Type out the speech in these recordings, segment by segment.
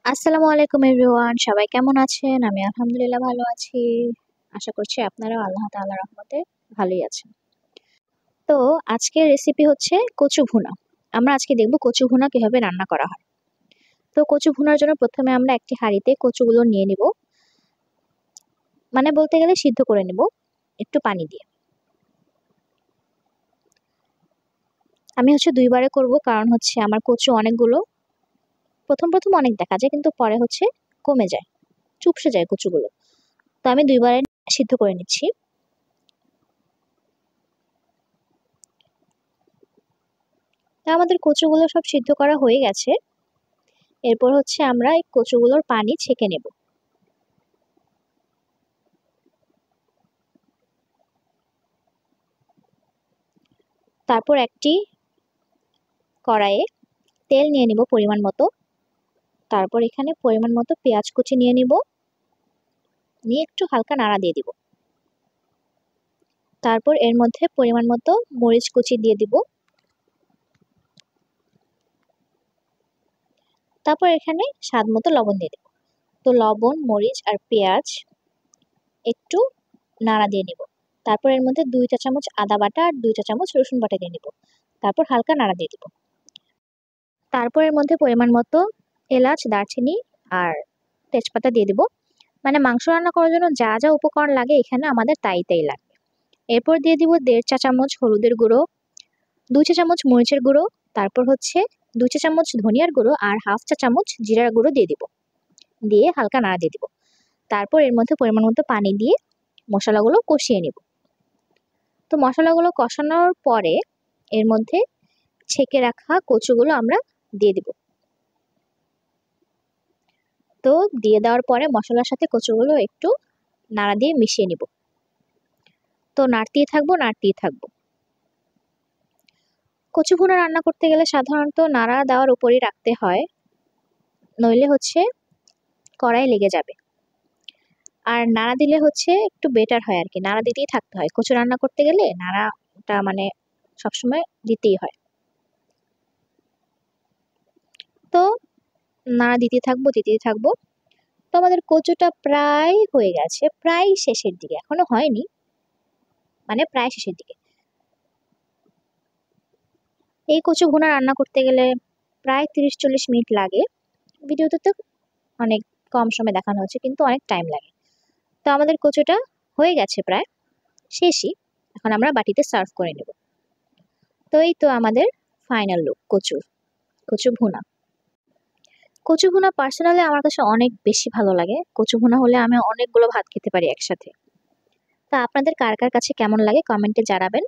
আসসালামু আলাইকুম এভরিওয়ান, সবাই কেমন আছেন? আমি আলহামদুলিল্লাহ ভালো আছি। আশা করছি আপনারাও আল্লাহ তাআলার রহমতে ভালোই আছেন। তো আজকের রেসিপি হচ্ছে কচু ভুনা। আমরা আজকে দেখব কচু ভুনা কিভাবে রান্না করা হয়। তো কচু ভুনার জন্য প্রথমে আমরা একটি হাঁড়িতে কচুগুলো নিয়ে নিব। মানে বলতে গেলে সিদ্ধ করে নেব একটু পানি দিয়ে। আমি হচ্ছে ২ বারে করব, কারণ হচ্ছে আমার কচু অনেকগুলো। প্রথম অনেক দেখা যায়, কিন্তু পরে হচ্ছে কমে যায়, চুপসে যায় কচুগুলো। তো আমি ২ বারে সিদ্ধ করে নিচ্ছি। তো আমাদের কচুগুলো সব সিদ্ধ করা হয়ে গেছে। এরপর হচ্ছে আমরা এই কচুগুলোর পানি ছেঁকে নেব। তারপর একটি কড়াইয়ে তেল নিয়ে নিব পরিমাণ মতো। তারপর এখানে পরিমাণ মতো পেঁয়াজ কুচি নিয়ে নিব, নিয়ে একটু হালকা নাড়া দিয়ে দিব। তারপর এর মধ্যে পরিমাণ মতো মরিচ কুচি দিয়ে দিব। তারপর এখানে স্বাদ মতো লবণ দিয়ে দেব। তো লবণ, মরিচ আর পেঁয়াজ একটু নাড়া দিয়ে নিব। তারপর এর মধ্যে ২ চা চামচ আদা বাটা আর ২ চা চামচ রসুন বাটা দিয়ে নিব। তারপর হালকা নাড়া দিয়ে দিব। তারপর এর মধ্যে পরিমাণ মতো এলাচ, দারচিনি আর তেজপাতা দিয়ে দিব। মানে মাংস রান্না করার জন্য যা যা উপকরণ লাগে এখানে আমাদের তাই লাগবে। এরপর দিয়ে দিব ১.৫ চা চামচ হলুদের গুঁড়ো, ২ চা চামচ মরিচের গুঁড়ো, তারপর হচ্ছে ২ চা চামচ ধনিয়ার গুঁড়ো আর হাফ চা চামচ জিরার গুঁড়ো দিয়ে দিব। দিয়ে হালকা নাড়া দিয়ে দিব। তারপর এর মধ্যে পরিমাণ মতো পানি দিয়ে মশলাগুলো কষিয়ে নিব। তো মশলাগুলো কষানোর পরে এর মধ্যে ছেঁকে রাখা কচুগুলো আমরা দিয়ে দিব। তো দিয়ে দেওয়ার পরে মশলার সাথে কচুগুলো একটু নাড়া দিয়ে মিশিয়ে নিব। তো নাড়তেই থাকবো। কচু ভুনা রান্না করতে গেলে সাধারণত নাড়া দেওয়ার উপরই রাখতে হয়, নইলে হচ্ছে কড়াই লেগে যাবে। আর নাড়া দিলে হচ্ছে একটু বেটার হয় আর কি, নাড়া দিতেই থাকতে হয়। কচু রান্না করতে গেলে নাড়াটা মানে সবসময় দিতেই হয়। তো নাড়া দিতেই থাকবো। তো আমাদের কচুটা প্রায় হয়ে গেছে, প্রায় শেষের দিকে, এখনো হয়নি, মানে প্রায় শেষের দিকে। এই কচু ভুনা রান্না করতে গেলে প্রায় ৩০-৪০ মিনিট লাগে। ভিডিওতে তো অনেক কম সময় দেখানো হচ্ছে, কিন্তু অনেক টাইম লাগে। তো আমাদের কচুটা হয়ে গেছে প্রায় শেষই। এখন আমরা বাটিতে সার্ভ করে নেব। তো এই তো আমাদের ফাইনাল লুক কচু ভুনা। কচু ভুনা পার্সোনালি আমার কাছে অনেক বেশি ভালো লাগে। কচু ভুনা হলে আমি অনেকগুলো ভাত খেতে পারি একসাথে। তা আপনাদের কার কাছে কেমন লাগে কমেন্টে জানাবেন।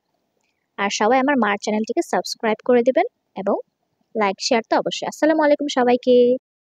আর সবাই আমার মার চ্যানেলটিকে সাবস্ক্রাইব করে দেবেন এবং লাইক শেয়ার তো অবশ্যই। আসসালামু আলাইকুম সবাইকে।